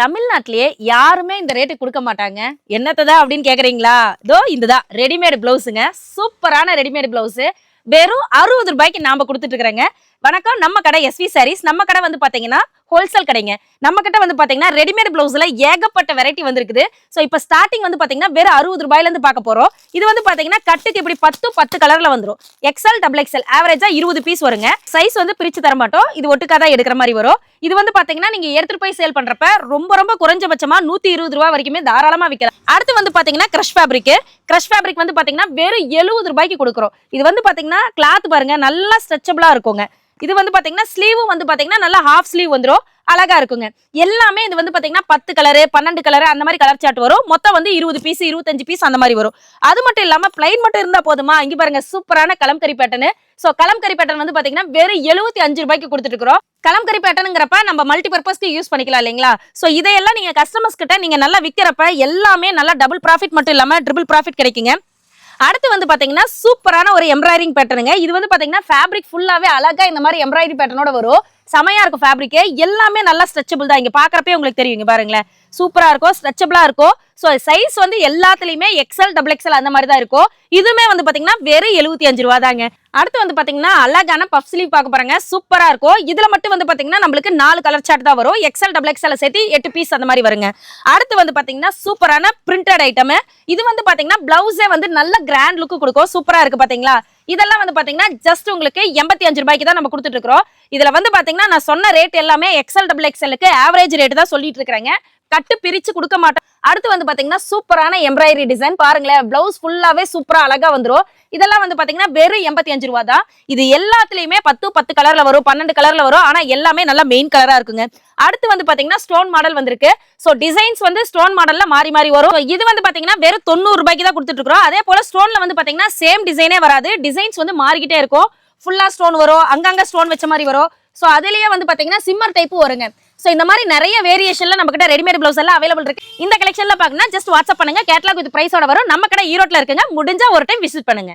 தமிழ்நாட்டிலேயே யாருமே இந்த ரேட்டுக்கு கொடுக்க மாட்டாங்க. என்னத்ததான் அப்படின்னு கேக்குறீங்களா? இதோ இதுதான் ரெடிமேட் பிளவுஸுங்க. சூப்பரான ரெடிமேட் பிளவுஸ் வெறும் 60 ரூபாய்க்கு நாம கொடுத்துட்டு இருக்கிறேங்க. வணக்கம், நம்ம கடை எஸ்வி சாரீஸ். நம்ம கடை வந்து பாத்தீங்கன்னா ஹோல்சேல் கடைங்க. நம்ம கிட்ட வந்து பாத்தீங்கன்னா ரெடிமேட் பிளவுஸ்ல ஏகப்பட்ட வெரைட்டி வந்திருக்குது. சோ இப்போ ஸ்டார்டிங் வந்து பாத்தீங்கன்னா வெறும் 60 ரூபாயில இருந்து பார்க்க போறோம். இது வந்து பாத்தீங்கன்னா கட்டுக்கு இப்படி 10 கலர்ல வந்துரும். எக்ஸ்எல் டபுள் எக்ஸ்எல் ஆவரேஜா 20 பீஸ் வருங்க. சைஸ் வந்து பிரிச்சு தர மாட்டோம். இது ஒட்டுக்கா தான் எடுக்கிற மாதிரி வரும். இது வந்து பாத்தீங்கன்னா நீங்க எடுத்துட்டு போய் சேல் பண்றப்ப ரொம்ப குறைஞ்சபட்சமா 120 ரூபாய் வரைக்குமே தாராளமா விற்கலாம். அடுத்து வந்து பாத்தீங்கன்னா கிரஷ் ஃபேப்ரிக் வந்து பாத்தீங்கன்னா வெறும் 70 ரூபாய்க்கு கொடுக்குறோம். இது வந்து பாத்தீங்கன்னா கிளாத் பாருங்க நல்லா ஸ்ட்ரெச்சபிளா இருக்குங்க. இது வந்து பாத்தீங்கன்னா ஸ்லீவும் வந்து பாத்தீங்கன்னா நல்லா ஹாஃப் ஸ்லீவ் வந்துரும். அழகா இருக்குங்க. எல்லாமே இது வந்து பாத்தீங்கன்னா 10 கலரு 12 கலரு அந்த மாதிரி கலர் சார்ட் வரும். மொத்தம் வந்து 20 பீஸ் 25 பீஸ் அந்த மாதிரி வரும். அது மட்டும் இல்லாம பிளைன் மட்டும் இருந்தா போதுமா? இங்க பாருங்க சூப்பரான kalamkari pattern. So kalamkari pattern வந்து பாத்தீங்கன்னா வெறும் 75 ரூபாய்க்கு கொடுத்துட்டு இருக்கிறோம். கலம்கரி பேட்டர்னுங்கிறப்ப நம்ம மல்டி பர்பஸ்க்கு யூஸ் பண்ணிக்கலாம் இல்லைங்களா? சோ இதையெல்லாம் நீங்க கஸ்டமர்ஸ் கிட்ட நீங்க நல்லா விக்கிறப்ப எல்லாமே நல்லா டபுள் ப்ராஃபிட் மட்டும் இல்லாம ட்ரிபிள் ப்ராஃபிட் கிடைக்குங்க. அடுத்து வந்து பாத்தீங்கன்னா சூப்பரான ஒரு எம்ப்ராய்டிங் பேட்டர்னுங்க. இது வந்து பாத்தீங்கன்னா ஃபேப்ரிக் ஃபுல்லாவே அழகா இந்த மாதிரி எம்ப்ராய்டரி பேட்டர்னோட வரும். செமையா இருக்கும் ஃபேப்ரிக். எல்லாமே நல்லா ஸ்ட்ரெச்சபிள் தான். இங்க பாக்குறப்பே உங்களுக்கு தெரியும். இங்க பாருங்களேன் சூப்பரா இருக்கும், ஸ்ட்ரெச்சபிளா இருக்கும். சோ சைஸ் வந்து எல்லாத்துலயுமே எக்ஸ்எல் டபுள் எக்ஸ்எல் அந்த மாதிரி தான் இருக்கும். இதுமே வந்து பாத்தீங்கன்னா வெறும் 75 ரூபா தாங்க. அடுத்து வந்து பாத்தீங்கன்னா அழகான பஃப் ஸ்லீவ் பார்க்க போறாங்க. சூப்பரா இருக்கும். இதுல மட்டும் வந்து பாத்தீங்கன்னா நம்மளுக்கு 4 கலர் சார்ட் தான் வரும். எக்ஸ்எல் டபுள் எக்ஸ்எல் சேர்த்து 8 பீஸ் அந்த மாதிரி வருங்க. அடுத்து வந்து பாத்தீங்கன்னா சூப்பரான பிரிண்டட் ஐட்டம். இது வந்து பாத்தீங்கன்னா பிளவுஸே வந்து நல்ல கிராண்ட் லுக் கொடுக்கும். சூப்பரா இருக்கு பாத்தீங்களா? இதெல்லாம் வந்து பாத்தீங்கன்னா ஜஸ்ட் உங்களுக்கு 85 ரூபாய்க்கு தான் நம்ம கொடுத்துட்டு இருக்கிறோம். இதுல வந்து பாத்தீங்கன்னா நான் சொன்ன ரேட் எல்லாமே எக்ஸ்எல் டபுள் எக்ஸ்எல்லுக்கு ஆவரேஜ் ரேட் தான் சொல்லிட்டு இருக்கிறேங்க. கட்டு பிரிச்சு கொடுக்க மாட்டோம். அடுத்து வந்து பாத்தீங்கன்னா சூப்பரான எம்ப்ராய்டரி டிசைன் பாருங்களேன். பிளவுஸ் ஃபுல்லாவே சூப்பரா அழகா வந்துரும். இதெல்லாம் வந்து பாத்தீங்கன்னா வெறும் 85 ரூபா தான். இது எல்லாத்துலயுமே 10 கலர்ல வரும், 12 கலர்ல வரும். ஆனா எல்லாமே நல்லா மெயின் கலரா இருக்குங்க. அடுத்து வந்து பாத்தீங்கன்னா ஸ்டோன் மாடல் வந்திருக்கு. சோ டிசைன்ஸ் வந்து ஸ்டோன் மாடல்ல மாறி வரும். இது வந்து பாத்தீங்கன்னா வெறும் 90 ரூபாய்க்கு தான் கொடுத்துட்டு இருக்கோம். அதே போல ஸ்டோன்ல வந்து பாத்தீங்கன்னா சேம் டிசைனே வராது. டிசைன்ஸ் வந்து மாறிக்கிட்டே இருக்கும். ஃபுல்லா ஸ்டோன் வரும், அங்கங்க ஸ்டோன் வச்ச மாதிரி வரும். சோ அதுலயே வந்து பாத்தீங்கன்னா சிம்மர் டைப் வருங்க. சோ இந்த மாதிரி நிறைய வேரியேஷன்ல நம்ம கிட்ட ரெடிமேட் பிளவுஸ் எல்லாம் அவைலபிள் இருக்கு. இந்த கலெக்ஷன்ல பாக்கணும்னா ஜஸ்ட் வாட்ஸ்அப் பண்ணுங்க. கேட்டலாக் வித் பிரைஸோட வரும். நம்ம கடை ஈரோட்ல இருக்குங்க. முடிஞ்சா ஒரு டைம் விசிட் பண்ணுங்க.